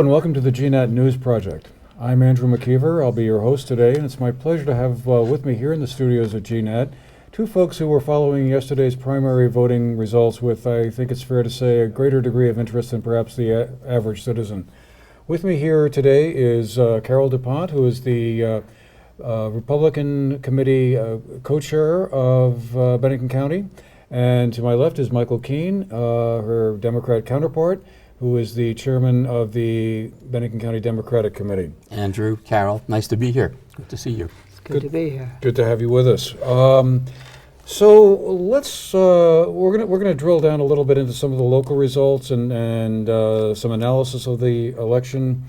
and welcome to the GNAT News Project. I'm Andrew McKeever. I'll be your host today, and it's my pleasure to have with me here in the studios at GNAT two folks who were following yesterday's primary voting results with, I think it's fair to say, a greater degree of interest than perhaps the average citizen. With me here today is Carol duPont, who is the Republican Committee co-chair of Bennington County, and to my left is Michael Keane, her Democrat counterpart, who is the chairman of the Bennington County Democratic Committee. Andrew, Carol, nice to be here. Good to see you. It's good to be here. Good to have you with us. So let's we're gonna drill down a little bit into some of the local results and some analysis of the election,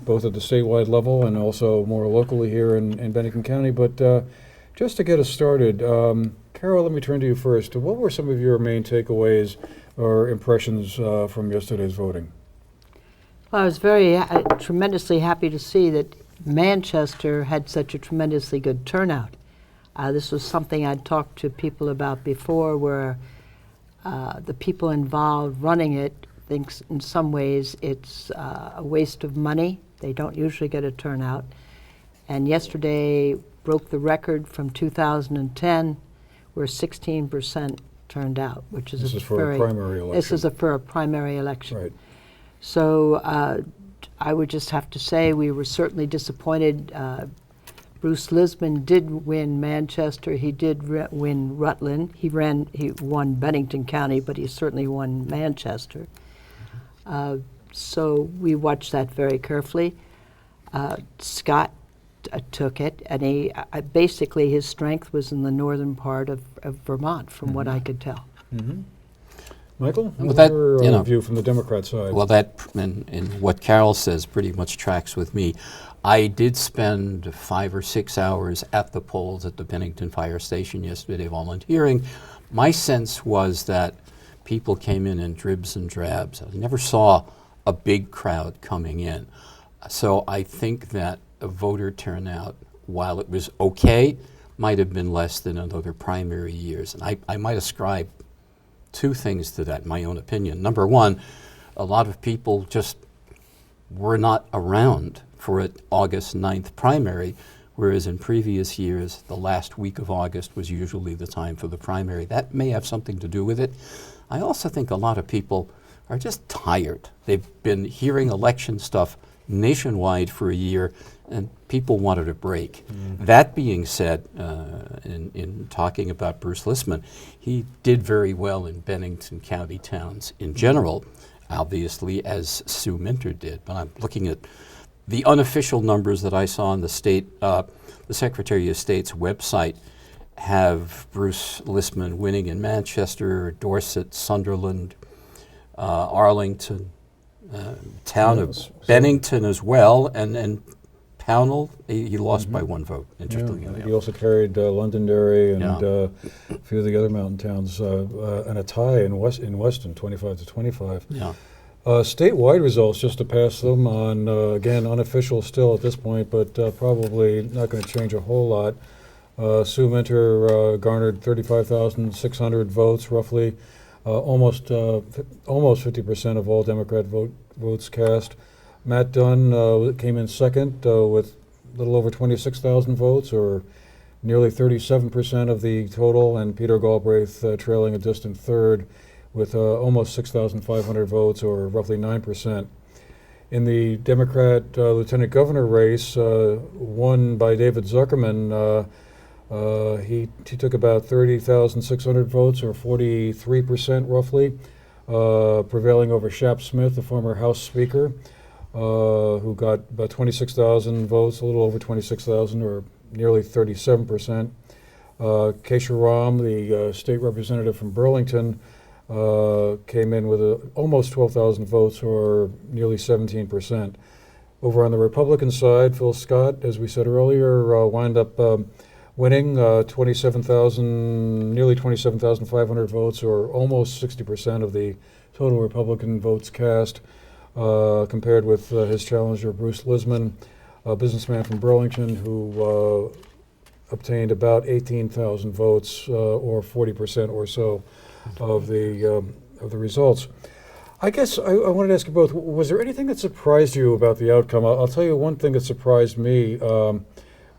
both at the statewide level and also more locally here in Bennington County. But just to get us started, Carol, let me turn to you first. What were some of your main takeaways or impressions from yesterday's voting? Well, I was very tremendously happy to see that Manchester had such a tremendously good turnout. This was something I'd talked to people about before, where the people involved running it think in some ways it's a waste of money. They don't usually get a turnout. And yesterday broke the record from 2010, where 16% turned out, which is for a primary election. This is for a primary election. Right. So I would just have to say we were certainly disappointed. Bruce Lisman did win Manchester. He did win Rutland. He won Bennington County, but he certainly won Manchester. So we watched that very carefully. Scott took it, and he basically his strength was in the northern part of Vermont, from what I could tell. Mm-hmm. Michael, Well, what's that, your view from the Democrat side? Well, that, and what Carol says pretty much tracks with me. I did spend 5 or 6 hours at the polls at the Bennington Fire Station yesterday volunteering. My sense was that people came in dribs and drabs. I never saw a big crowd coming in. So I think that a voter turnout, while it was okay, might have been less than in other primary years. And I might ascribe two things to that, in my own opinion. Number one, a lot of people just were not around for an August 9th primary, whereas in previous years, the last week of August was usually the time for the primary. That may have something to do with it. I also think a lot of people are just tired. They've been hearing election stuff nationwide for a year, and people wanted a break. That being said, in talking about Bruce Lisman, he did very well in Bennington County towns in general, obviously, as Sue Minter did. But I'm looking at the unofficial numbers that I saw on the state, the Secretary of State's website have Bruce Lisman winning in Manchester, Dorset, Sunderland, Arlington, town of Bennington as well, and Pownell, he lost by one vote, interestingly. Yeah, he also carried Londonderry and a few of the other mountain towns, and a tie in Weston, 25 to 25. Yeah. Statewide results, just to pass them on, again, unofficial still at this point, but probably not going to change a whole lot. Sue Minter garnered 35,600 votes, roughly. Almost 50% of all Democrat votes cast. Matt Dunn came in second with a little over 26,000 votes, or nearly 37% of the total, and Peter Galbraith trailing a distant third with almost 6,500 votes, or roughly 9%. In the Democrat lieutenant governor race, won by David Zuckerman, he took about 30,600 votes, or 43% roughly, prevailing over Shap Smith, the former House Speaker, who got about 26,000 votes, a little over 26,000, or nearly 37%. Keisha Ram, the state representative from Burlington, came in with almost 12,000 votes, or nearly 17%. Over on the Republican side, Phil Scott, as we said earlier, wound up winning nearly 27,500 votes, or almost 60% of the total Republican votes cast, compared with his challenger, Bruce Lisman, a businessman from Burlington, who obtained about 18,000 votes, or 40% or so of the results. I guess I wanted to ask you both, was there anything that surprised you about the outcome? I'll tell you one thing that surprised me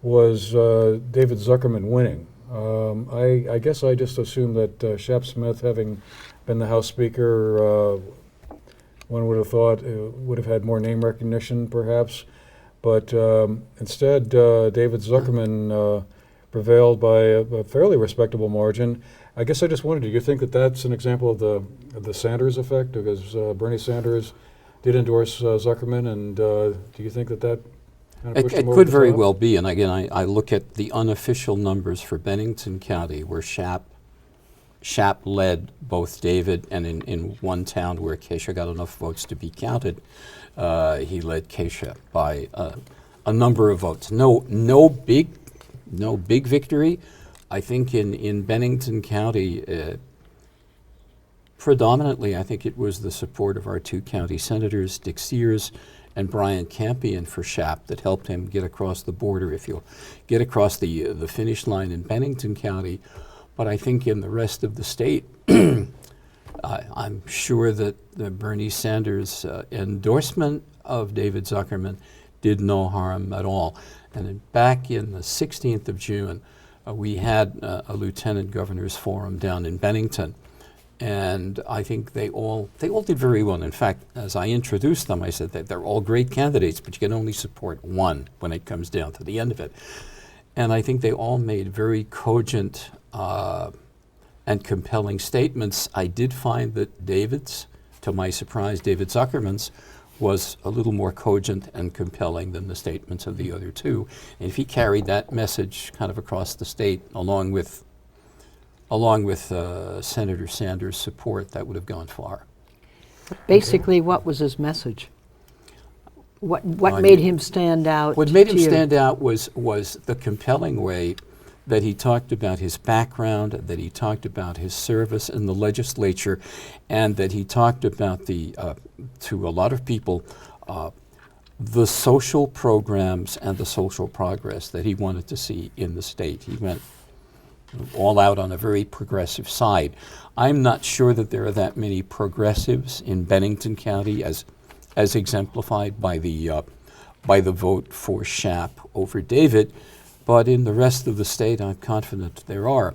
was David Zuckerman winning. I guess I just assumed that Shep Smith, having been the House Speaker, one would have thought would have had more name recognition, perhaps. But instead, David Zuckerman prevailed by a fairly respectable margin. I guess I just wondered, do you think that that's an example of the Sanders effect? Because Bernie Sanders did endorse Zuckerman, and do you think that kind of pushed him It over could the very top? well be, and again, I look at the unofficial numbers for Bennington County, where Shap led both David, and in one town where Keisha got enough votes to be counted, he led Keisha by a number of votes. No big victory. I think in Bennington County, predominantly, I think it was the support of our two county senators, Dick Sears and Brian Campion, for Shap that helped him get across the border, if you'll get across the finish line in Bennington County. But I think in the rest of the state, I'm sure that Bernie Sanders' endorsement of David Zuckerman did no harm at all. And back in the 16th of June, we had a lieutenant governor's forum down in Bennington, and I think they all did very well. In fact, as I introduced them, I said that they're all great candidates, but you can only support one when it comes down to the end of it. And I think they all made very cogent and compelling statements. I did find that to my surprise, David Zuckerman's was a little more cogent and compelling than the statements of the other two. And if he carried that message kind of across the state, along with Senator Sanders' support, that would have gone far. Basically, what was his message? What made him stand out? What made him to you? stand out was the compelling way that he talked about his background, that he talked about his service in the legislature, and that he talked about to a lot of people, the social programs and the social progress that he wanted to see in the state. He went all out on a very progressive side. I'm not sure that there are that many progressives in Bennington County as exemplified by the vote for Shap over David. But in the rest of the state, I'm confident there are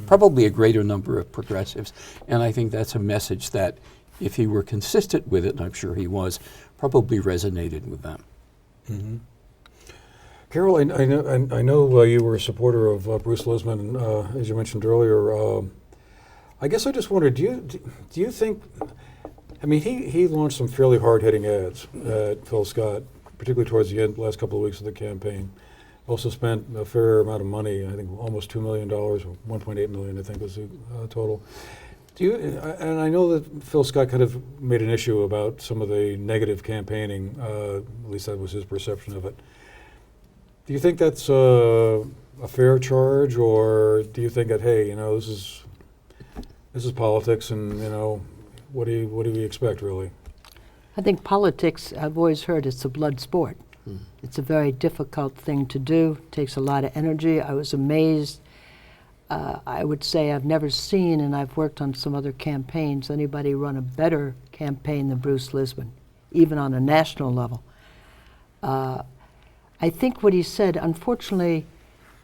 probably a greater number of progressives. And I think that's a message that, if he were consistent with it, and I'm sure he was, probably resonated with them. Mm-hmm. Carol, I know you were a supporter of Bruce Lisman, as you mentioned earlier. I guess I just wondered, do you think, I mean, he launched some fairly hard-hitting ads at Phil Scott, particularly towards the end, last couple of weeks of the campaign. Also spent a fair amount of money, I think almost $2 million, or $1.8 million, I think was the total. And I know that Phil Scott kind of made an issue about some of the negative campaigning, at least that was his perception of it. Do you think that's a fair charge, or do you think that, hey, this is politics, and what do we expect, really? I think politics, I've always heard, it's a blood sport. It's a very difficult thing to do. It takes a lot of energy. I was amazed. I would say I've never seen, and I've worked on some other campaigns, anybody run a better campaign than Bruce Lisman, even on a national level. I think what he said, unfortunately,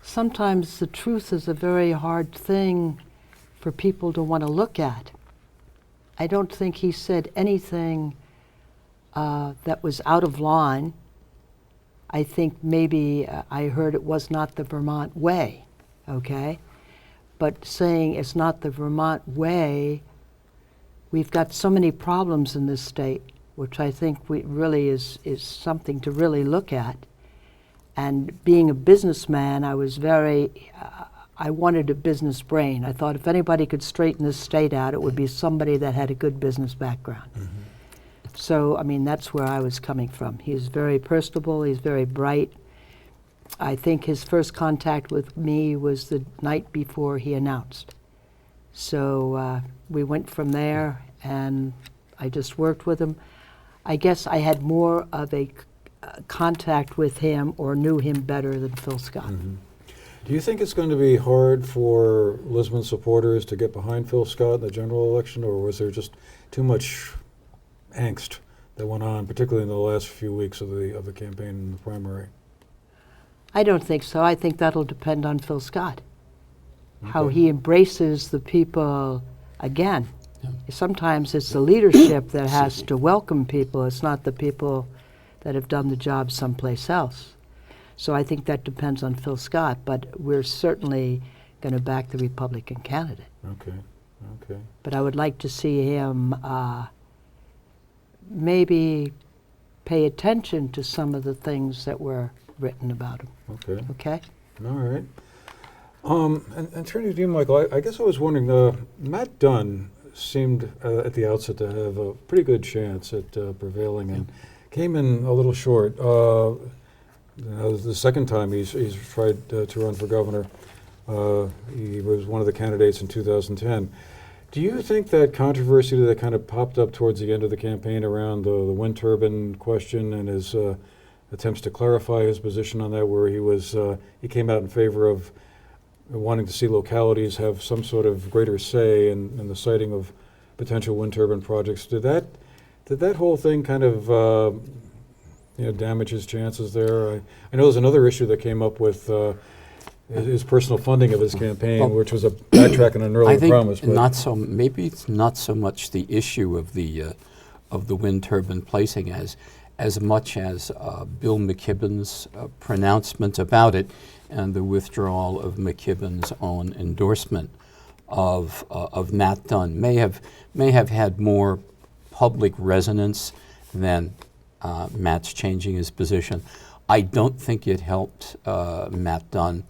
sometimes the truth is a very hard thing for people to want to look at. I don't think he said anything that was out of line. I think maybe I heard it was not the Vermont way, okay? But saying it's not the Vermont way, we've got so many problems in this state, which I think really is something to really look at. And being a businessman, I was I wanted a business brain. I thought if anybody could straighten this state out, it would be somebody that had a good business background. Mm-hmm. So, I mean, that's where I was coming from. He's very personable, he's very bright. I think his first contact with me was the night before he announced. So we went from there, and I just worked with him. I guess I had more of a contact with him or knew him better than Phil Scott. Mm-hmm. Do you think it's going to be hard for Lisbon supporters to get behind Phil Scott in the general election, or was there just too much angst that went on, particularly in the last few weeks of the campaign and the primary? I don't think so. I think that'll depend on Phil Scott, how Okay. he embraces the people again. Yeah. Sometimes it's the leadership that has to welcome people. It's not the people that have done the job someplace else. So I think that depends on Phil Scott, but we're certainly going to back the Republican candidate. Okay, okay, But I would like to see him maybe pay attention to some of the things that were written about him. okay. Okay? All right. And turning to you, Michael, I guess I was wondering, Matt Dunn seemed at the outset to have a pretty good chance at prevailing and came in a little short. The second time he's tried to run for governor. He was one of the candidates in 2010. Do you think that controversy that kind of popped up towards the end of the campaign around the wind turbine question and his attempts to clarify his position on that, where he came out in favor of wanting to see localities have some sort of greater say in the siting of potential wind turbine projects, did that whole thing kind of damage his chances there? I know there's another issue that came up with his personal funding of his campaign, which was a backtrack on an earlier I think promise. But maybe it's not so much the issue of the wind turbine placing as much as Bill McKibben's pronouncement about it and the withdrawal of McKibben's own endorsement of Matt Dunn may have had more public resonance than Matt's changing his position. I don't think it helped Matt Dunn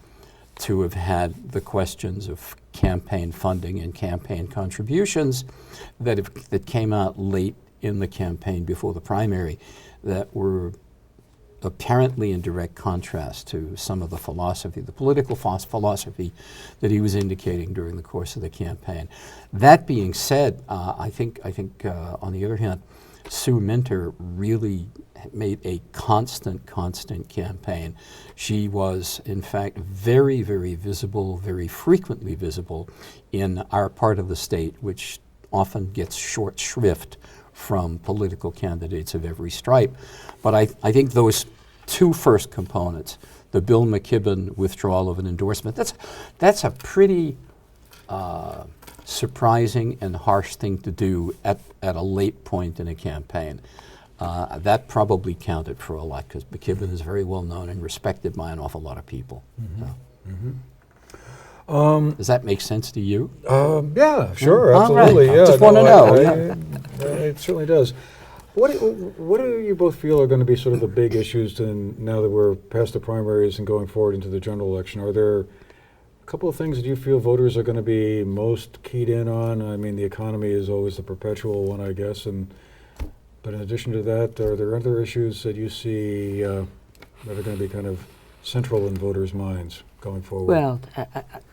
to have had the questions of campaign funding and campaign contributions that came out late in the campaign before the primary that were apparently in direct contrast to some of the political philosophy that he was indicating during the course of the campaign. That being said, I think on the other hand, Sue Minter really made a constant campaign. She was, in fact, very, very visible, very frequently visible in our part of the state, which often gets short shrift from political candidates of every stripe. But I think those two first components, the Bill McKibben withdrawal of an endorsement, that's a pretty surprising and harsh thing to do at a late point in a campaign. That probably counted for a lot because McKibben is very well known and respected by an awful lot of people. Mm-hmm. So. Mm-hmm. Does that make sense to you? Yeah, sure, All right. absolutely. I Yeah, just want to know. It certainly does. What do you both feel are going to be sort of the big issues now that we're past the primaries and going forward into the general election? Are there a couple of things that you feel voters are going to be most keyed in on? I mean, the economy is always the perpetual one, I guess, but in addition to that, are there other issues that you see that are going to be kind of central in voters' minds going forward? Well,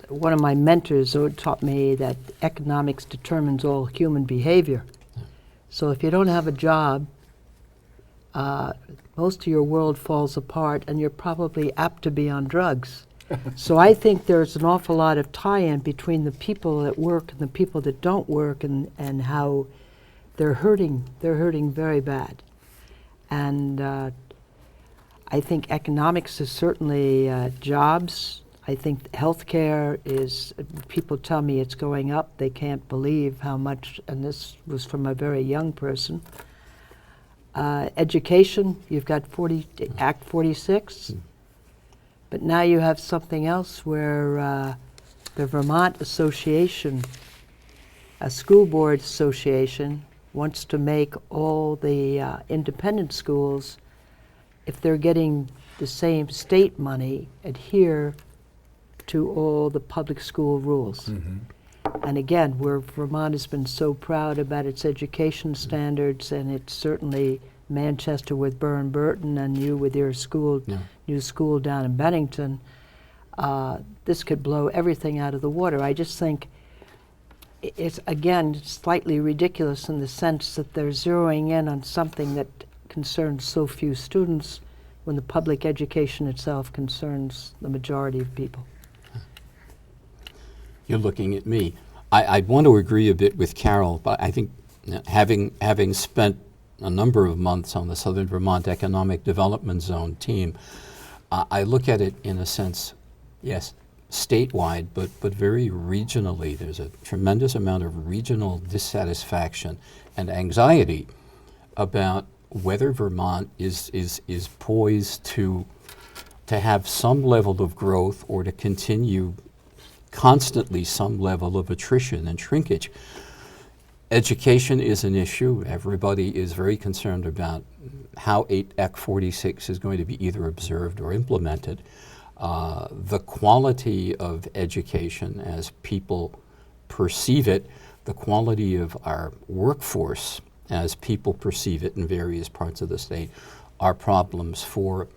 one of my mentors taught me that economics determines all human behavior. So if you don't have a job, most of your world falls apart and you're probably apt to be on drugs. So I think there's an awful lot of tie-in between the people that work and the people that don't work and how they're hurting very bad. And I think economics is certainly jobs. I think healthcare is, people tell me it's going up. They can't believe how much, and this was from a very young person. Education, you've got Act 46, but now you have something else where the Vermont Association, a school board association, wants to make all the independent schools, if they're getting the same state money, adhere to all the public school rules. Mm-hmm. And again, where Vermont has been so proud about its education standards, and it's certainly Manchester with Burn Burton and you with your school, new school down in Bennington, this could blow everything out of the water. I just think it's, again, slightly ridiculous in the sense that they're zeroing in on something that concerns so few students when the public education itself concerns the majority of people. You're looking at me. I want to agree a bit with Carol, but I think having spent a number of months on the Southern Vermont Economic Development Zone team, I look at it in a sense, yes, statewide, but very regionally. There's a tremendous amount of regional dissatisfaction and anxiety about whether Vermont is poised to have some level of growth or to continue constantly some level of attrition and shrinkage. Education is an issue. Everybody is very concerned about how Act 46 is going to be either observed or implemented. The quality of education as people perceive it, the quality of our workforce as people perceive it in various parts of the state are problems for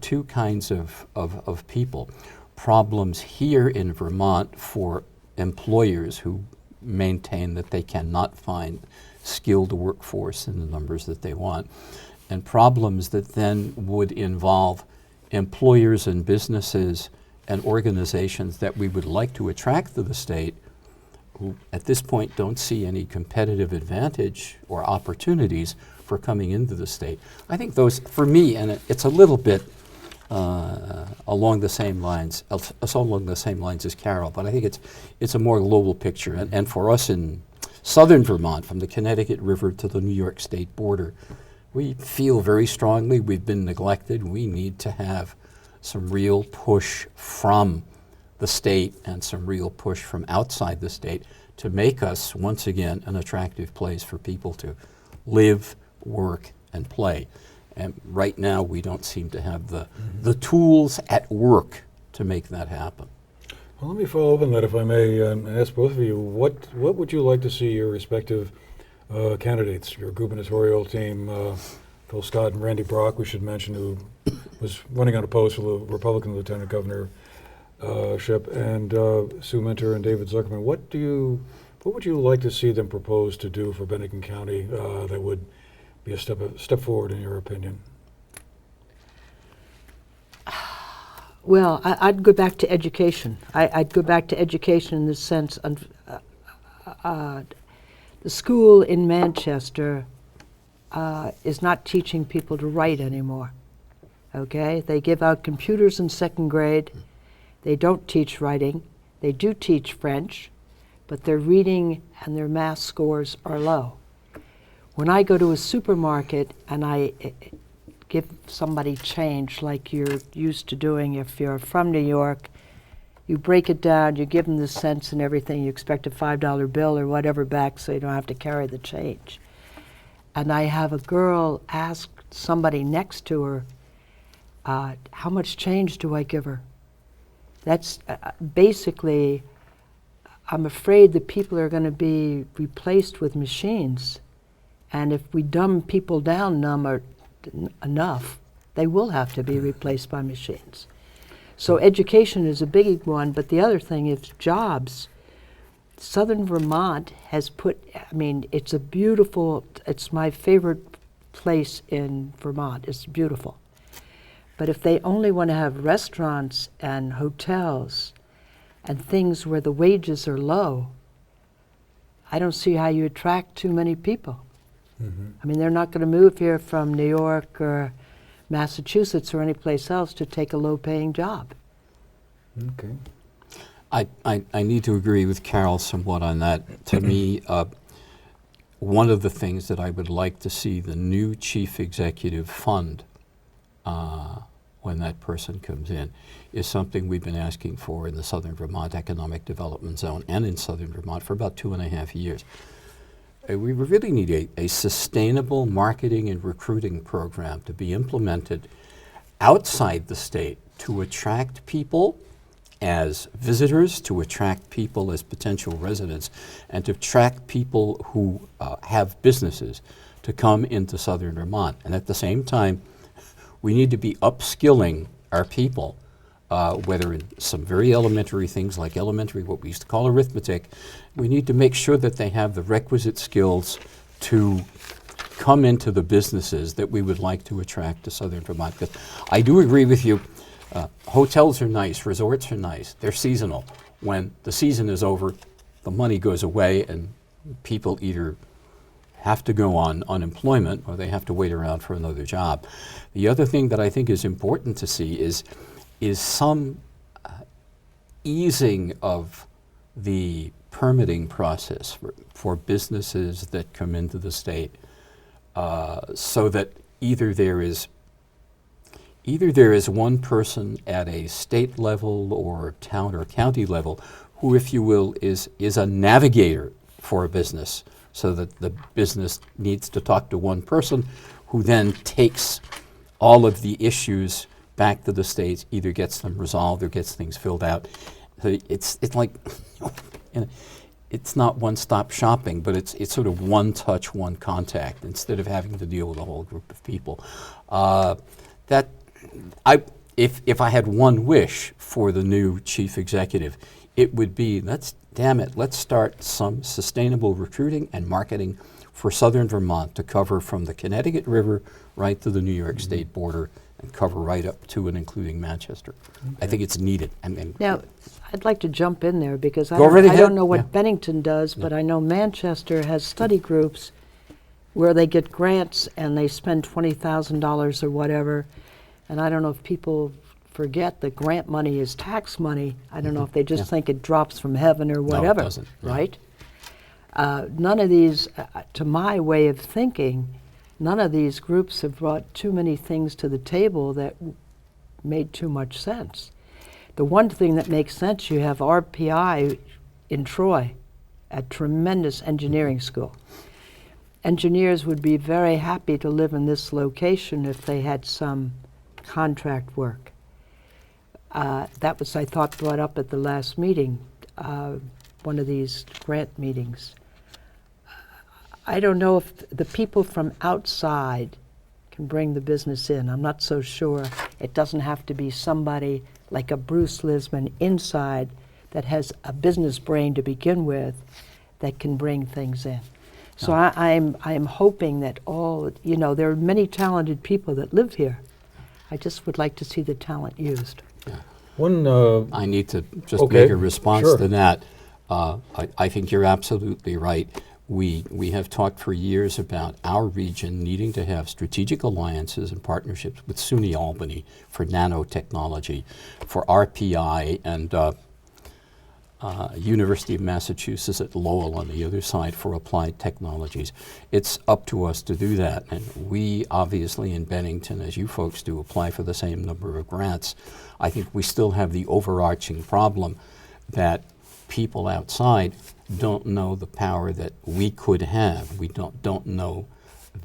two kinds of people. Problems here in Vermont for employers who maintain that they cannot find skilled workforce in the numbers that they want, and problems that then would involve employers and businesses and organizations that we would like to attract to the state who at this point don't see any competitive advantage or opportunities for coming into the state. I think those, for me, and it's a little bit along the same lines as Carol, but I think it's a more global picture. And for us in southern Vermont, from the Connecticut River to the New York State border, we feel very strongly we've been neglected. We need to have some real push from the state and some real push from outside the state to make us, once again, an attractive place for people to live, work, and play. And right now, we don't seem to have the tools at work to make that happen. Well, let me follow up on that, if I may, and ask both of you, what would you like to see your respective candidates, your gubernatorial team, Phil Scott and Randy Brock, we should mention, who was running on a post for the Republican lieutenant governorship, and Sue Minter and David Zuckerman. What would you like to see them propose to do for Bennington County that would be a step forward, in your opinion? Well, I'd go back to education. I'd go back to education in the sense of the school in Manchester is not teaching people to write anymore. Okay? They give out computers in second grade. They don't teach writing. They do teach French, but their reading and their math scores are low. When I go to a supermarket and I give somebody change like you're used to doing if you're from New York, you break it down, you give them the cents and everything, you expect a $5 bill or whatever back so you don't have to carry the change. And I have a girl ask somebody next to her, how much change do I give her? That's basically, I'm afraid that people are going to be replaced with machines. And if we dumb people down enough, they will have to be replaced by machines. So education is a big one, but the other thing is jobs. Southern Vermont has it's my favorite place in Vermont. It's beautiful. But if they only want to have restaurants and hotels and things where the wages are low, I don't see how you attract too many people. Mm-hmm. I mean, they're not going to move here from New York or Massachusetts or any place else to take a low-paying job. Okay. I need to agree with Carol somewhat on that. To me, one of the things that I would like to see the new chief executive fund when that person comes in is something we've been asking for in the Southern Vermont Economic Development Zone and in Southern Vermont for about 2.5 years. We really need a sustainable marketing and recruiting program to be implemented outside the state to attract people as visitors, to attract people as potential residents, and to attract people who have businesses to come into Southern Vermont. And at the same time, we need to be upskilling our people, whether in some very elementary things like what we used to call arithmetic. We need to make sure that they have the requisite skills to come into the businesses that we would like to attract to Southern Vermont. Because I do agree with you, hotels are nice, resorts are nice, they're seasonal. when the season is over, the money goes away and people either have to go on unemployment or they have to wait around for another job. The other thing that I think is important to see is some easing of the permitting process for businesses that come into the state, so that either there is one person at a state level or town or county level who, if you will, is a navigator for a business, so that the business needs to talk to one person who then takes all of the issues back to the states, either gets them resolved or gets things filled out. So it's like, it's not one-stop shopping, but it's sort of one touch, one contact, instead of having to deal with a whole group of people. If I had one wish for the new chief executive, it would be, let's start some sustainable recruiting and marketing for southern Vermont to cover from the Connecticut River right to the New York State border and cover right up to and including Manchester. Okay. I think it's needed. Now, I'd like to jump in there because I Go right ahead. don't know what Yeah. Bennington does, but I know Manchester has study groups where they get grants and they spend $20,000 or whatever. And I don't know if people forget that grant money is tax money. I don't know if they just think it drops from heaven or whatever. No, it doesn't. No. Right? None of these, to my way of thinking, none of these groups have brought too many things to the table that made too much sense. The one thing that makes sense, you have RPI in Troy, a tremendous engineering school. Engineers would be very happy to live in this location if they had some contract work. That was, I thought, brought up at the last meeting, one of these grant meetings. I don't know if the people from outside can bring the business in. I'm not so sure. It doesn't have to be somebody like a Bruce Lisman inside that has a business brain to begin with that can bring things in. So I'm hoping that there are many talented people that live here. I just would like to see the talent used. Yeah. One, I need to just okay, make a response sure. to that. I think you're absolutely right. We have talked for years about our region needing to have strategic alliances and partnerships with SUNY Albany for nanotechnology, for RPI, and University of Massachusetts at Lowell on the other side for applied technologies. It's up to us to do that, and we obviously in Bennington, as you folks do, apply for the same number of grants. I think we still have the overarching problem that people outside don't know the power that we could have. We don't know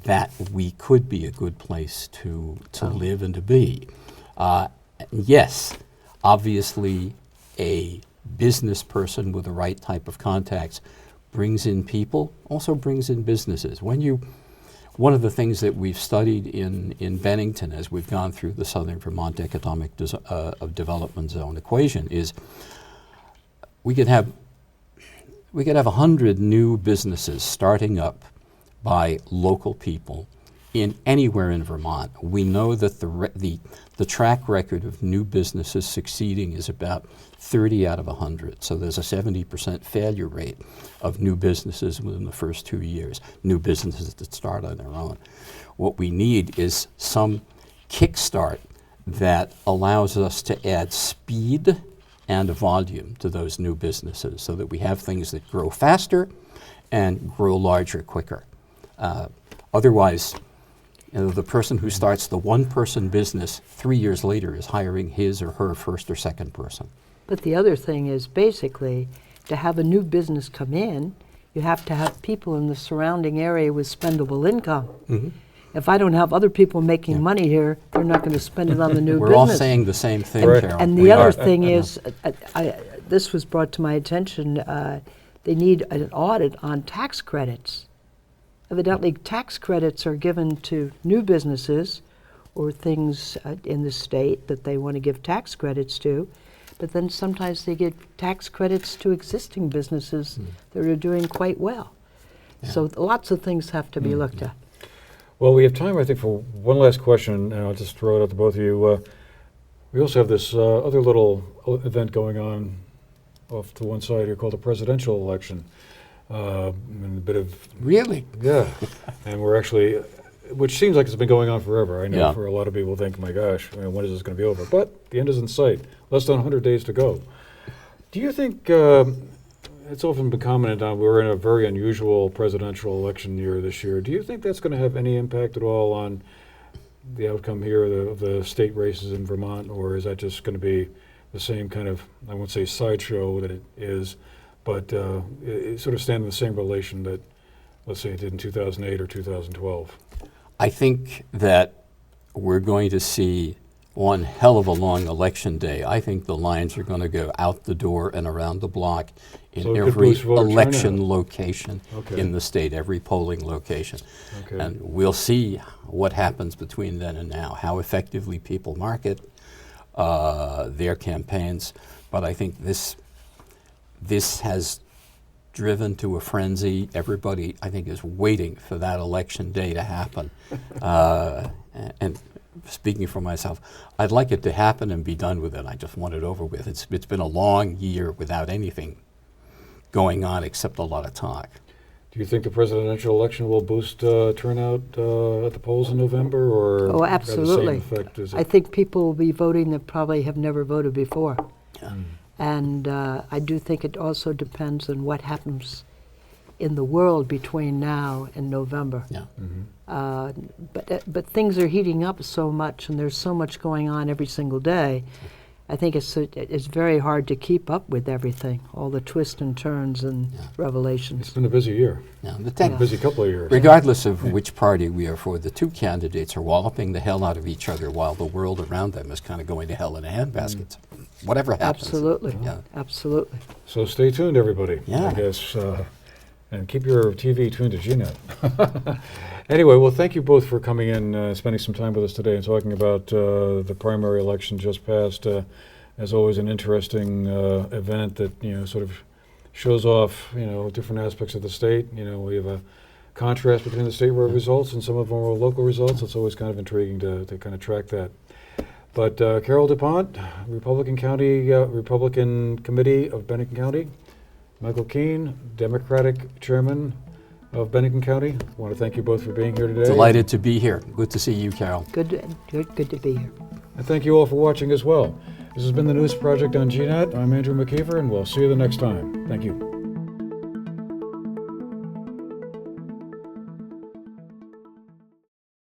that we could be a good place to live and to be. Yes, obviously a business person with the right type of contacts brings in people, also brings in businesses. One of the things that we've studied in Bennington as we've gone through the Southern Vermont Economic Development Zone equation is we could have 100 new businesses starting up by local people anywhere in Vermont. We know that the track record of new businesses succeeding is about 30 out of 100. So there's a 70% failure rate of new businesses within the first 2 years, new businesses that start on their own. What we need is some kickstart that allows us to add speed and volume to those new businesses so that we have things that grow faster and grow larger quicker. Otherwise, the person who starts the one-person business 3 years later is hiring his or her first or second person. But the other thing is basically to have a new business come in, you have to have people in the surrounding area with spendable income. Mm-hmm. If I don't have other people making money here, they're not going to spend it on the new We're business. all saying the same thing, Right. Carol. And We the other are. thing is, this was brought to my attention, they need an audit on tax credits. Evidently, tax credits are given to new businesses or things in the state that they want to give tax credits to, but then sometimes they give tax credits to existing businesses that are doing quite well. Yeah. So lots of things have to be looked at. Well, we have time, I think, for one last question, and I'll just throw it out to both of you. We also have this other little event going on off to one side here called the presidential election. And a bit of, Really? yeah, and we're actually, which seems like it's been going on forever. I know Yeah. for a lot of people think, my gosh, when is this going to be over? But the end is in sight. Less than 100 days to go. Do you think, it's often been commented on, we're in a very unusual presidential election year this year. Do you think that's going to have any impact at all on the outcome here of the state races in Vermont, or is that just going to be the same kind of, I won't say sideshow that it is, but it sort of stand in the same relation that, let's say, it did in 2008 or 2012? I think that we're going to see one hell of a long election day. I think the lines are going to go out the door and around the block in So it could every boost voter election turnout. location Okay. in the state, every polling location. Okay. And we'll see what happens between then and now, how effectively people market their campaigns. But I think this has driven to a frenzy. Everybody, I think, is waiting for that election day to happen. And speaking for myself, I'd like it to happen and be done with it. I just want it over with. It's been a long year without anything going on except a lot of talk. Do you think the presidential election will boost turnout at the polls in November, or Oh, have the same absolutely. effect? Is I it? think people will be voting that probably have never voted before. Yeah. And I do think it also depends on what happens in the world between now and November. Yeah. But things are heating up so much, and there's so much going on every single day. I think it's very hard to keep up with everything, all the twists and turns and It's revelations. been a busy year, Yeah. a busy couple of years. Regardless of which party we are for, the two candidates are walloping the hell out of each other while the world around them is kind of going to hell in a handbasket. Whatever happens. Absolutely, Yeah. absolutely. So stay tuned, everybody. Yeah. I guess, and keep your TV tuned to GNet. Anyway, well, thank you both for coming in, spending some time with us today, and talking about the primary election just passed. As always, an interesting event that sort of shows off different aspects of the state. We have a contrast between the statewide results and some of our local results. It's always kind of intriguing to kind of track that. But Carol duPont, Republican Committee of Bennington County. Michael Keane, Democratic Chairman of Bennington County. I want to thank you both for being here today. Delighted to be here. Good to see you, Carol. Good to be here. And thank you all for watching as well. This has been the News Project on GNet. I'm Andrew McKeever, and we'll see you the next time. Thank you.